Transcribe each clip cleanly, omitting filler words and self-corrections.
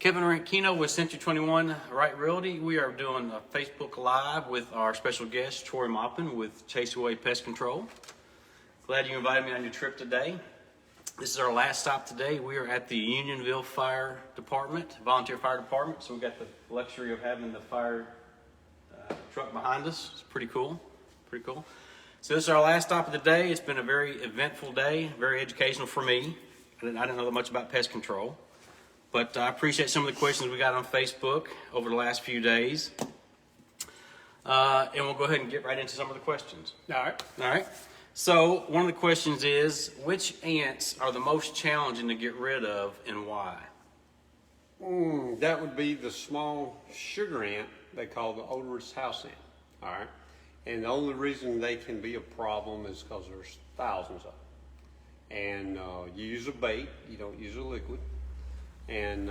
Kevin Ranchino with Century 21 Wright Realty. We are doing a Facebook Live with our special guest, Troy Maupin with Chaseaway Pest Control. Glad you invited me on your trip today. This is our last stop today. We are at the Unionville Fire Department, Volunteer Fire Department. So we got the luxury of having the fire truck behind us. It's pretty cool, pretty cool. So this is our last stop of the day. It's been a very eventful day, very educational for me. I didn't know that much about pest control, but I appreciate some of the questions we got on Facebook over the last few days. And we'll go ahead and get right into some of the questions. All right. All right. So one of the questions is, which ants are the most challenging to get rid of and why? That would be the small sugar ant they call the odorous house ant. All right. And the only reason they can be a problem is because there's thousands of them. And you use a bait, you don't use a liquid. And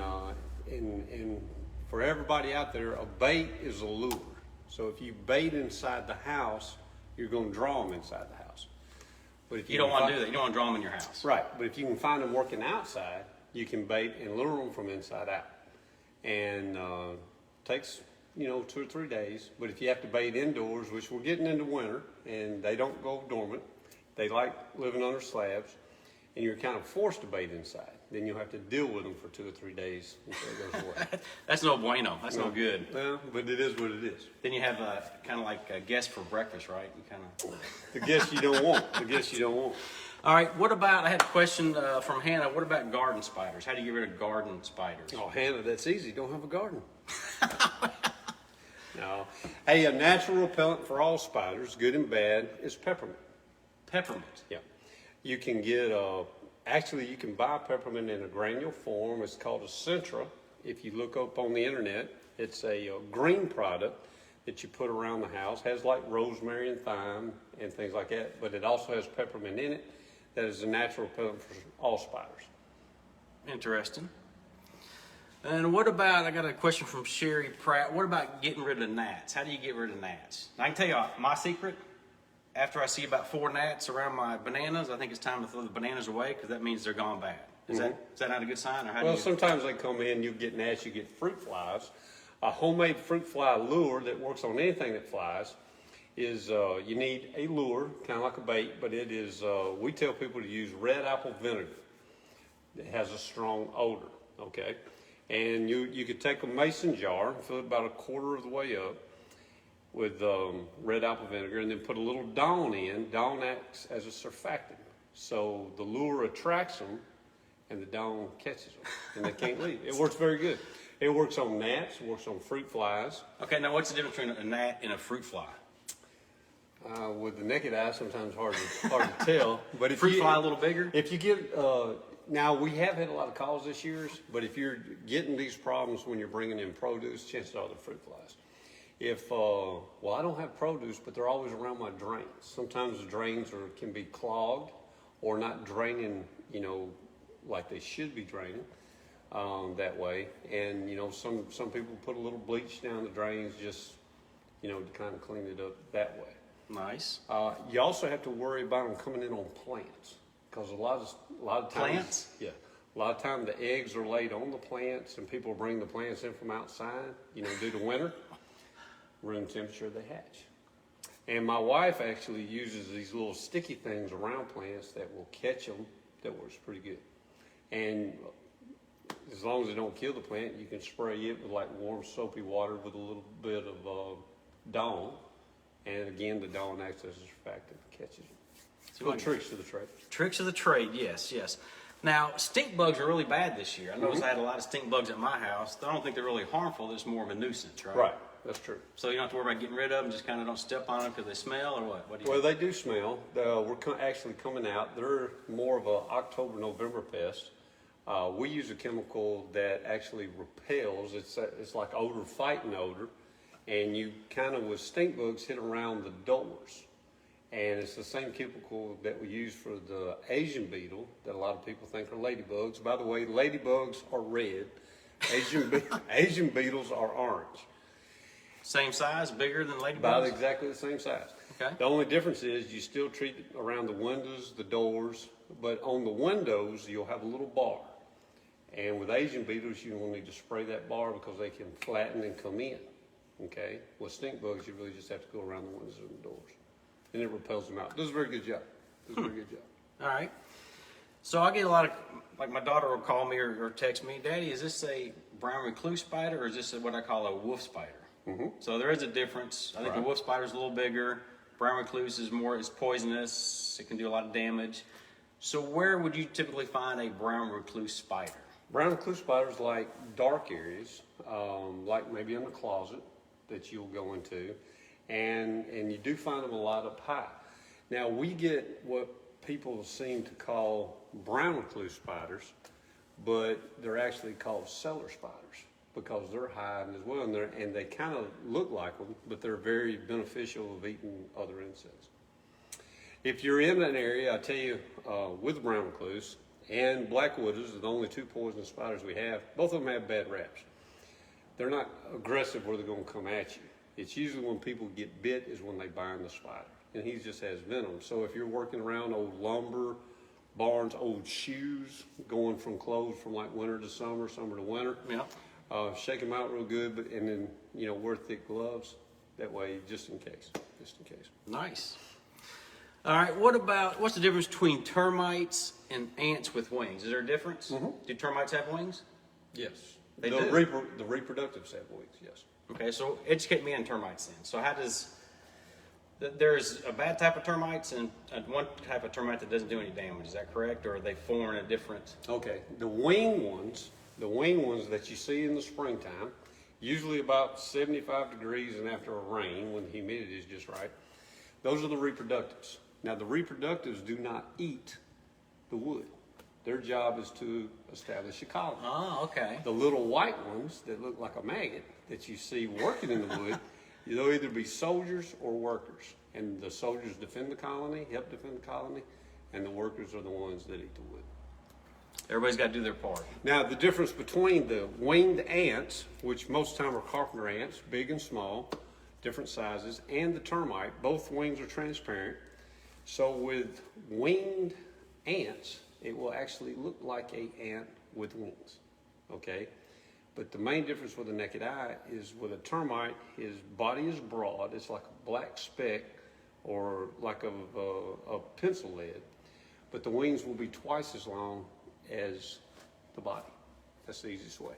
for everybody out there, a bait is a lure. So if you bait inside the house, you're going to draw them inside the house. But if You don't want to do that. You don't want to draw them in your house. Right, but if you can find them working outside, you can bait and lure them from inside out. And takes 2 or 3 days. But if you have to bait indoors, which we're getting into winter, and they don't go dormant, they like living under slabs, and you're kind of forced to bait inside, then you'll have to deal with them for 2 or 3 days until it goes away. That's no bueno. That's no good. Well, but it is what it is. Then you have kind of like a guest for breakfast, right? You kind of. The guess you don't want. The guess you don't want. All right. What about? I had a question from Hannah. What about garden spiders? How do you get rid of garden spiders? Oh, Hannah, that's easy. Don't have a garden. No. Hey, a natural repellent for all spiders, good and bad, is peppermint. Peppermint. Yeah. You can get actually you can buy peppermint in a granule form. It's called a Centra. If you look up on the internet, it's a green product that you put around the house. It has like rosemary and thyme and things like that, but it also has peppermint in it. That is a natural repellent for all spiders. Interesting. And what about, I got a question from Sherry Pratt. What about getting rid of gnats? How do you get rid of gnats? I can tell you my secret. After I see about 4 gnats around my bananas, I think it's time to throw the bananas away because that means they're gone bad. Is that not a good sign? Or Well, sometimes they come in, you get gnats, you get fruit flies. A homemade fruit fly lure that works on anything that flies is you need a lure, kind of like a bait, but it is, we tell people to use red apple vinegar. It has a strong odor, okay? And you could take a mason jar and fill it about 1/4 of the way up with red apple vinegar, and then put a little Dawn in. Dawn acts as a surfactant. So the lure attracts them, and the Dawn catches them, and they can't leave. It works very good. It works on gnats, it works on fruit flies. Okay, now what's the difference between a gnat and a fruit fly? With the naked eye, sometimes hard to tell. But if Fruit fly a little bigger? If you get, now we have had a lot of calls this year, but if you're getting these problems when you're bringing in produce, chances are they're fruit flies. If, I don't have produce, but they're always around my drains. Sometimes the drains can be clogged or not draining, like they should be draining that way. And, some people put a little bleach down the drains just, to kind of clean it up that way. Nice. You also have to worry about them coming in on plants because a lot of times. Plants? Yeah. A lot of times the eggs are laid on the plants and people bring the plants in from outside, due to winter. Room temperature, they hatch. And my wife actually uses these little sticky things around plants that will catch them. That works pretty good. And as long as they don't kill the plant, you can spray it with like warm soapy water with a little bit of Dawn. And again, the Dawn acts as a surfactant and catches them. So little tricks to the trade. Tricks of the trade, yes. Now, stink bugs are really bad this year. I noticed I had a lot of stink bugs at my house. I don't think they're really harmful. They're just more of a nuisance, right? Right. That's true. So you don't have to worry about getting rid of them, just kind of don't step on them because they smell, or what? Well, they do smell. We're actually coming out. They're more of a October, November pest. We use a chemical that actually repels. It's like odor fighting odor. And you kind of, with stink bugs, hit around the doors. And it's the same chemical that we use for the Asian beetle that a lot of people think are ladybugs. By the way, ladybugs are red. Asian beetles are orange. Same size, bigger than ladybugs? About exactly the same size. Okay. The only difference is you still treat it around the windows, the doors, but on the windows you'll have a little bar. And with Asian beetles, you will need to spray that bar because they can flatten and come in. Okay? With stink bugs, you really just have to go around the windows and the doors. And it repels them out. Does a very good job. Does a very good job. All right. So I get a lot of, like my daughter will call me or text me, Daddy, is this a brown recluse spider or is this what I call a wolf spider? Mm-hmm. So there is a difference. I think the wolf spider is a little bigger. Brown recluse is it's poisonous. It can do a lot of damage. So where would you typically find a brown recluse spider? Brown recluse spiders like dark areas, like maybe in the closet that you'll go into, and you do find them a lot up high. Now we get what people seem to call brown recluse spiders, but they're actually called cellar spiders because they're hiding as well, and they kind of look like them, but they're very beneficial of eating other insects. If you're in an area, I tell you, with brown recluse and black widows are the only two poisonous spiders we have. Both of them have bad raps. They're not aggressive where they're going to come at you. It's usually when people get bit is when they bind the spider, and he just has venom. So if you're working around old lumber, barns, old shoes, going from clothes from like winter to summer, summer to winter, shake them out real good, and then wear thick gloves. That way, just in case. Nice. All right. What's the difference between termites and ants with wings? Is there a difference? Mm-hmm. Do termites have wings? Yes. They do. The reproductives have wings. Yes. Okay. So educate me on termites then. So there's a bad type of termites and one type of termite that doesn't do any damage. Is that correct, or are they foreign and different? Okay. The wing ones that you see in the springtime, usually about 75 degrees and after a rain when the humidity is just right. Those are the reproductives. Now the reproductives do not eat the wood. Their job is to establish a colony. Oh, okay. The little white ones that look like a maggot that you see working in the wood, they'll either be soldiers or workers. And the soldiers defend the colony, help defend the colony, and the workers are the ones that eat the wood. Everybody's got to do their part. Now, the difference between the winged ants, which most time are carpenter ants, big and small, different sizes, and the termite, both wings are transparent. So with winged ants, it will actually look like an ant with wings, okay? But the main difference with the naked eye is with a termite, his body is broad. It's like a black speck or like a pencil lead. But the wings will be twice as long as the body. That's the easiest way.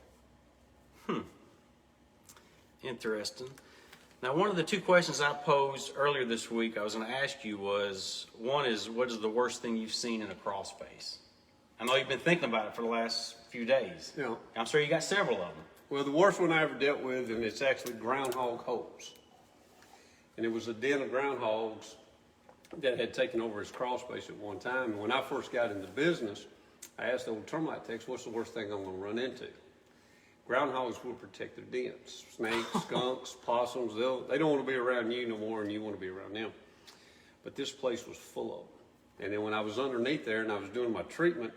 Interesting. Now, one of the two questions I posed earlier this week I was going to ask you was, one is, what is the worst thing you've seen in a crawl space? I know you've been thinking about it for the last few days. Yeah. I'm sure you got several of them. Well, the worst one I ever dealt with, and it's actually groundhog holes. And it was a den of groundhogs that had taken over his crawl space at one time. And when I first got into business, I asked the old termite techs, what's the worst thing I'm going to run into? Groundhogs will protect their dens. Snakes, skunks, possums, they don't want to be around you no more than you want to be around them. But this place was full of them. And then when I was underneath there and I was doing my treatment,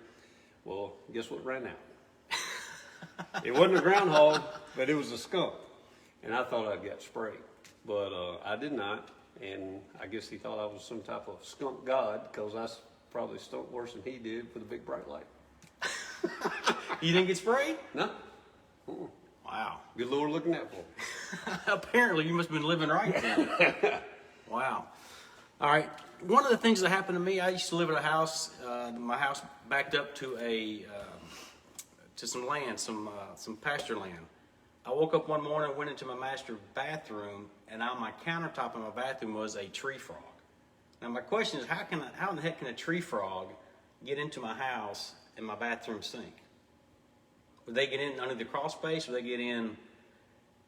well, guess what ran out? It wasn't a groundhog, but it was a skunk. And I thought I'd got sprayed. But I did not. And I guess he thought I was some type of skunk god because I probably stunk worse than he did with a big bright light. You didn't get sprayed? No. Wow. Good Lord looking out for me. Apparently, you must have been living right then. Wow. All right. One of the things that happened to me, I used to live in a house. My house backed up to some land, some pasture land. I woke up one morning, went into my master bathroom, and on my countertop in my bathroom was a tree frog. Now my question is, how in the heck can a tree frog get into my house and my bathroom sink? Would they get in under the crawl space? Would they get in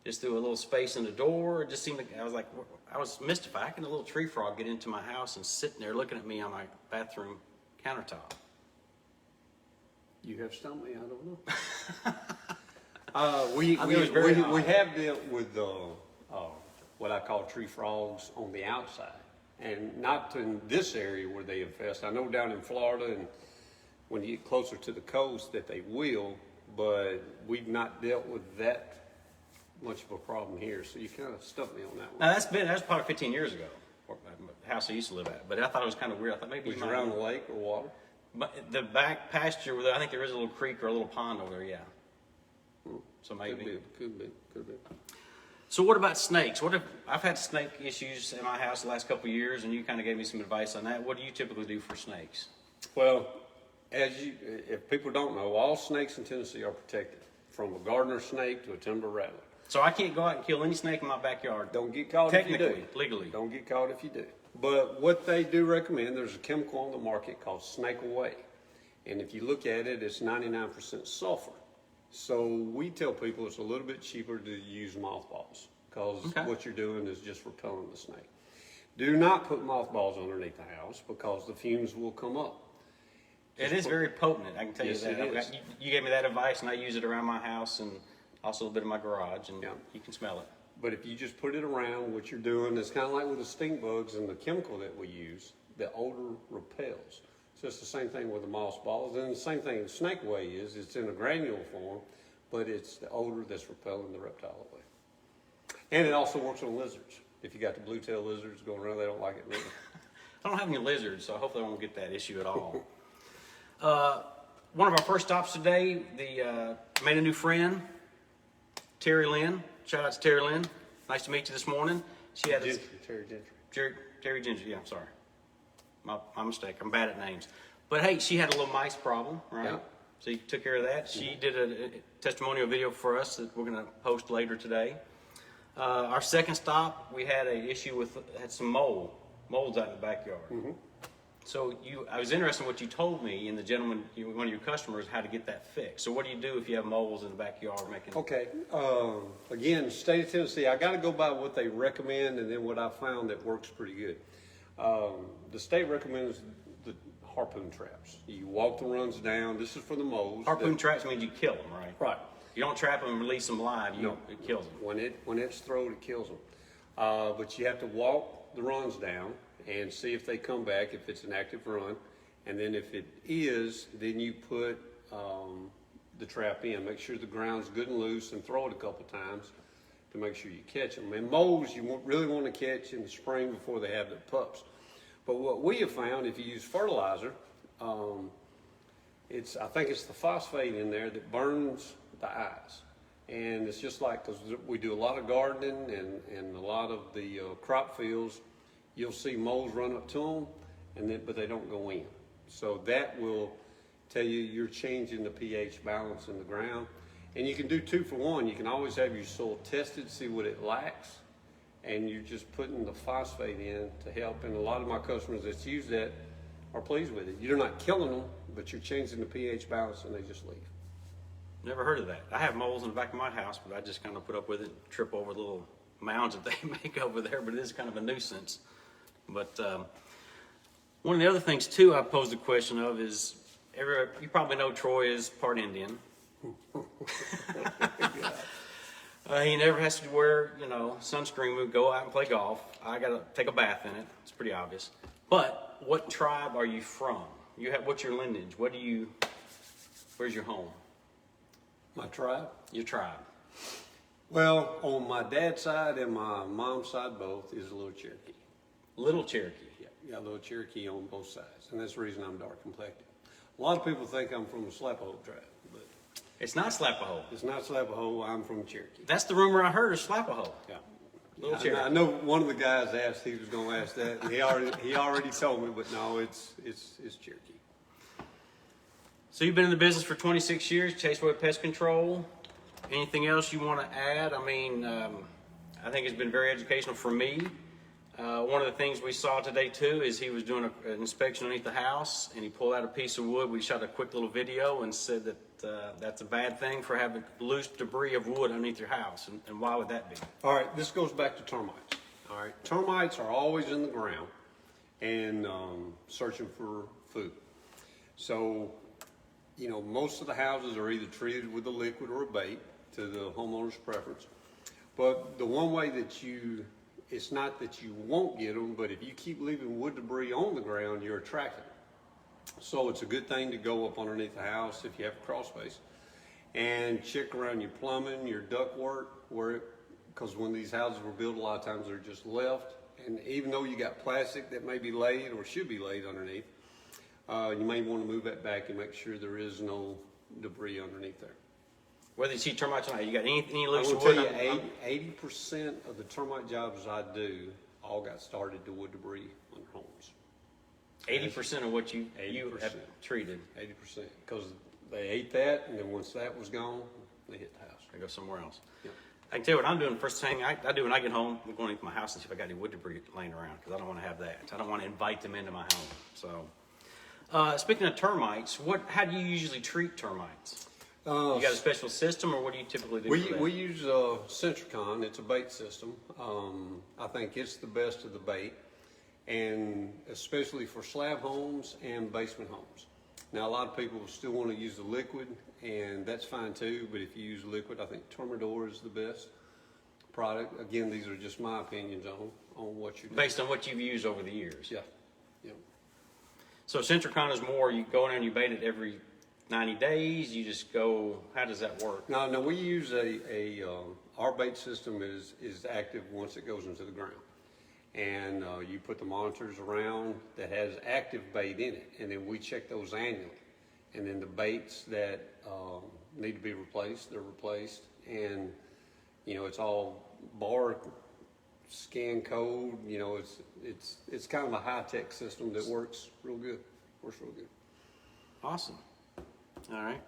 just through a little space in the door? It just seemed like, I was mystified. How can a little tree frog get into my house and sitting there looking at me on my bathroom countertop? You have stumped me, I don't know. We have dealt with what I call tree frogs on the outside, and not in this area where they infest. I know down in Florida and when you get closer to the coast that they will, but we've not dealt with that much of a problem here. So you kind of stumped me on that one. Now that's probably 15 years ago, the house I used to live at. But I thought it was kind of weird. I thought maybe was you around the lake or water? But the back pasture, I think there is a little creek or a little pond over there, yeah. So maybe. Could be. So what about snakes? What if I've had snake issues in my house the last couple of years, and you kind of gave me some advice on that. What do you typically do for snakes? Well, if people don't know, all snakes in Tennessee are protected, from a gardener snake to a timber rattler. So I can't go out and kill any snake in my backyard. Don't get caught if you do. Technically, legally. Don't get caught if you do. But what they do recommend, there's a chemical on the market called Chaseaway. And if you look at it, it's 99% sulfur. So we tell people it's a little bit cheaper to use mothballs, because what you're doing is just repelling the snake. Do not put mothballs underneath the house, because the fumes will come up. It is very potent, I can tell you Yes, that. it is. You gave me that advice, and I use it around my house and also a bit in my garage, and you can smell it. But if you just put it around, what you're doing is kind of like with the stink bugs and the chemical that we use, the odor repels. So it's the same thing with the moss balls. And the same thing the snake way is, it's in a granule form, but it's the odor that's repelling the reptile away. And it also works on lizards. If you got the blue-tailed lizards going around, they don't like it either. I don't have any lizards, so hopefully I won't get that issue at all. One of our first stops today, made a new friend, Terry Lynn. Shout out to Terry Lynn. Nice to meet you this morning. She had Terry Ginger. Yeah, I'm sorry. My mistake. I'm bad at names. But hey, she had a little mice problem, right? Yeah. So you took care of that. She did a testimonial video for us that we're going to post later today. Our second stop, we had an issue had some molds out in the backyard. So I was interested in what you told me, and the gentleman, one of your customers, how to get that fixed. So what do you do if you have moles in the backyard making? Okay. Again, state of Tennessee, I got to go by what they recommend and then what I found that works pretty good. The state recommends the harpoon traps. You walk the runs down. This is for the moles. Harpoon traps means you kill them, right? Right. You don't trap them and release them live. No. It kills them. When it's thrown, it kills them. But you have to walk the runs down and see if they come back, if it's an active run. And then if it is, then you put the trap in. Make sure the ground's good and loose, and throw it a couple times to make sure you catch them. And moles you really want to catch in the spring before they have their pups. But what we have found, if you use fertilizer, I think it's the phosphate in there that burns the eyes. And it's just like, because we do a lot of gardening and a lot of the crop fields, you'll see moles run up to them, but they don't go in. So that will tell you you're changing the pH balance in the ground. And you can do 2 for 1. You can always have your soil tested, see what it lacks, and you're just putting the phosphate in to help. And a lot of my customers that use that are pleased with it. You're not killing them, but you're changing the pH balance, and they just leave. Never heard of that. I have moles in the back of my house, but I just kind of put up with it, trip over the little mounds that they make over there, but it is kind of a nuisance. But one of the other things, too, I posed the question of is, you probably know Troy is part Indian. He never has to wear, sunscreen when we go out and play golf. I got to take a bath in it. It's pretty obvious. But what tribe are you from? What's your lineage? Where's your home? My tribe? Your tribe. Well, on my dad's side and my mom's side both is a little Cherokee. Little Cherokee? Yeah, a little Cherokee on both sides. And that's the reason I'm dark complected. A lot of people think I'm from the Slapahoe tribe, but it's not Slapahoe. it's not Slapahoe. I'm from Cherokee. That's the rumor I heard is Slapahoe. Yeah. Little Cherokee. I know one of the guys asked, he was going to ask that, and he already told me, but no, it's Cherokee. So you've been in the business for 26 years, Chaseaway Pest Control. Anything else you want to add? I mean, I think it's been very educational for me. One of the things we saw today too is he was doing an inspection underneath the house, and he pulled out a piece of wood. We shot a quick little video and said that that's a bad thing for having loose debris of wood underneath your house. And why would that be? All right, this goes back to termites. All right, termites are always in the ground and searching for food. So, most of the houses are either treated with a liquid or a bait to the homeowner's preference. But the one way that it's not that you won't get them, but if you keep leaving wood debris on the ground, you're attracting them. So it's a good thing to go up underneath the house if you have a crawl space and check around your plumbing, your ductwork, because when these houses were built, a lot of times they're just left. And even though you got plastic that may be laid or should be laid underneath, You may want to move that back and make sure there is no debris underneath there. Whether you see termites or not, you got any I loose will wood? tell you, 80% of the termite jobs I do all got started to wood debris on homes. 80% of what you 80%. have treated, 80%, because they ate that, and then once that was gone, they hit the house. they go somewhere else. Yep. I can tell you what I'm doing. First thing I do when I get home, I'm going into my house and see if I got any wood debris laying around, because I don't want to have that. I don't want to invite them into my home. So, speaking of termites, how do you usually treat termites? You got a special system, or what do you typically do? We use Centricon. It's a bait system. I think it's the best of the bait, and especially for slab homes and basement homes. Now, a lot of people still want to use the liquid, and that's fine too, but if you use liquid, I think Termidor is the best product. Again, these are just my opinions on what you're doing. Based on what you've used over the years. Yeah. Yeah. So Centricon is more, you go in there and you bait it every 90 days, you just go, how does that work? No, we use our bait system is active once it goes into the ground. And you put the monitors around that has active bait in it, and then we check those annually. And then the baits that need to be replaced, they're replaced. And, it's all bar scan code, it's kind of a high-tech system that works real good. Awesome. All right.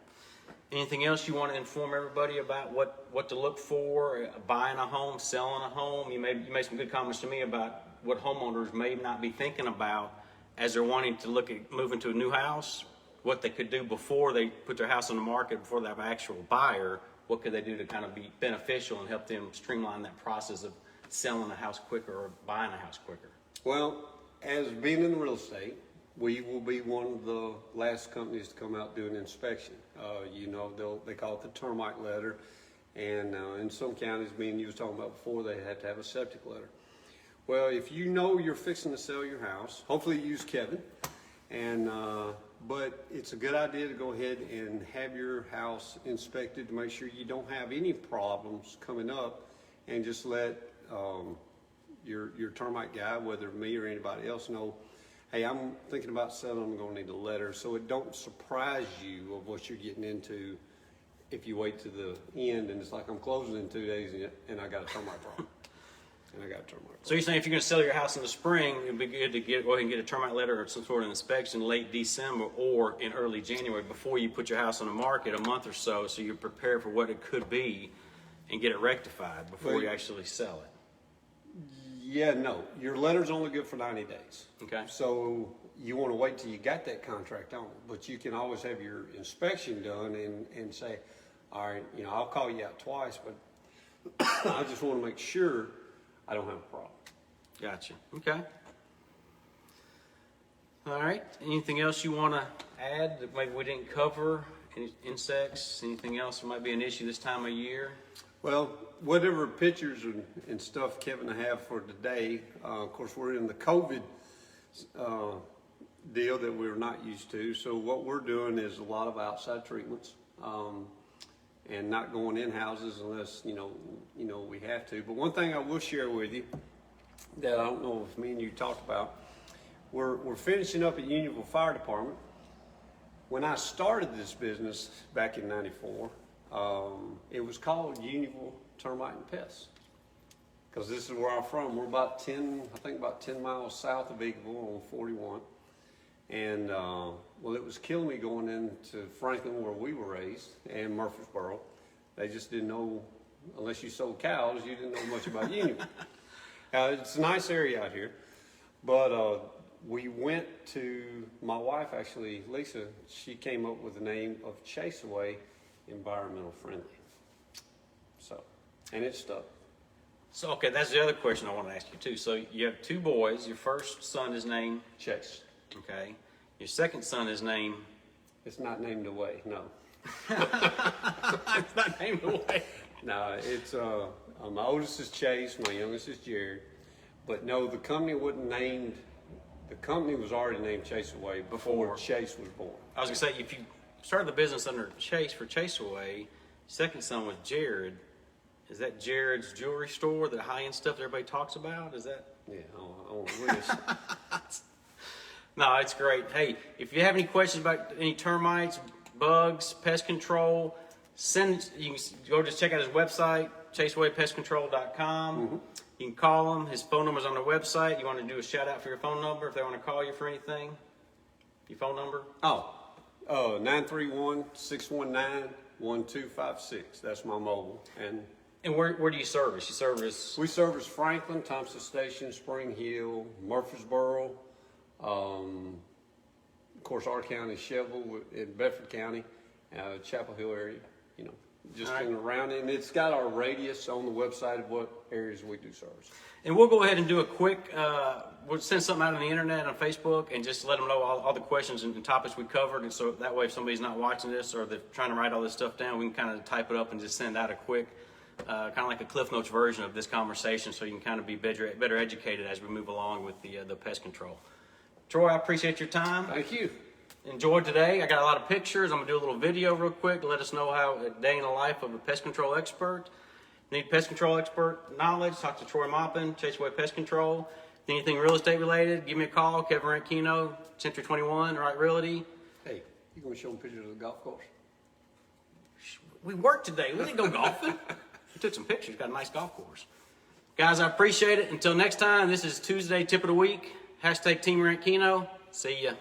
Anything else you want to inform everybody about what to look for, buying a home, selling a home? You made some good comments to me about what homeowners may not be thinking about as they're wanting to look at moving to a new house, what they could do before they put their house on the market, before they have an actual buyer. What could they do to kind of be beneficial and help them streamline that process of selling a house quicker or buying a house quicker? Well, as being in real estate, we will be one of the last companies to come out do an inspection. They call it the termite letter, and in some counties, me and you was talking about before, they have to have a septic letter. Well, if you know you're fixing to sell your house, hopefully you use Kevin, but it's a good idea to go ahead and have your house inspected to make sure you don't have any problems coming up, and just let your termite guy, whether me or anybody else, know, hey, I'm thinking about selling, I'm gonna need a letter, so it don't surprise you of what you're getting into if you wait to the end and it's like, I'm closing in 2 days and I got a termite problem. So you're saying if you're gonna sell your house in the spring, it'd be good to go ahead and get a termite letter or some sort of inspection late December or in early January before you put your house on the market, a month or so you're prepared for what it could be and get it rectified before you actually sell it. Yeah, no, your letter's only good for 90 days. Okay. So you want to wait till you got that contract on, but you can always have your inspection done and say, all right, I'll call you out twice, but I just want to make sure I don't have a problem. Gotcha. Okay. All right. Anything else you want to add that maybe we didn't cover? Any insects? Anything else that might be an issue this time of year? Well, whatever pictures and stuff Kevin I have for today, of course we're in the COVID deal that we're not used to. So what we're doing is a lot of outside treatments and not going in houses unless we have to. But one thing I will share with you that I don't know if me and you talked about, we're finishing up at Unionville Fire Department. When I started this business back in '94. It was called Unionville Termite and Pest, because this is where I'm from. We're about 10 miles south of Eagleville on 41. And, it was killing me going into Franklin, where we were raised, and Murfreesboro. They just didn't know, unless you sold cows, you didn't know much about Unionville. It's a nice area out here, but we went to, my wife actually, Lisa, she came up with the name of Chaseaway, environmental friendly. And it stuck. So, okay, that's the other question I want to ask you too. So you have two boys. Your first son is named Chase. Okay. Your second son is named. It's not named away, no. It's not named away. No, it's my oldest is Chase, my youngest is Jared. But no, the company wasn't named. The company was already named Chaseaway before Chase was born. I was gonna say, if you started the business under Chase for Chaseaway, second son was Jared. Is that Jared's jewelry store, the high-end stuff that everybody talks about? Is that? Yeah, I want to wish. No, it's great. Hey, if you have any questions about any termites, bugs, pest control, you can go just check out his website, chaseawaypestcontrol.com. You can call him. His phone number's on the website. You want to do a shout out for your phone number if they want to call you for anything? Your phone number? 931-619-1256. That's my mobile. And where do you service? You service? We service Franklin, Thompson Station, Spring Hill, Murfreesboro, of course, our county, Shelbyville, in Bedford County, Chapel Hill area, you know, just All right. in and around. And it's got our radius on the website of what areas we do service. And we'll go ahead and do a quick, we'll send something out on the internet, on Facebook, and just let them know all the questions and topics we covered. And so that way, if somebody's not watching this or they're trying to write all this stuff down, we can kind of type it up and just send out a quick, kind of like a Cliff Notes version of this conversation, so you can kind of be better educated as we move along with the pest control. Troy, I appreciate your time. Thank you. Enjoyed today. I got a lot of pictures. I'm going to do a little video real quick to let us know how a day in the life of a pest control expert. Need pest control expert knowledge, talk to Troy Maupin, Chaseaway Pest Control. Anything real estate related, give me a call. Kevin Ranchino, Century 21, Wright Realty. Hey, you going to show them pictures of the golf course? We worked today. We didn't go golfing. We took some pictures. Got a nice golf course. Guys, I appreciate it. Until next time, this is Tuesday Tip of the Week. # Team Ranchino. See ya.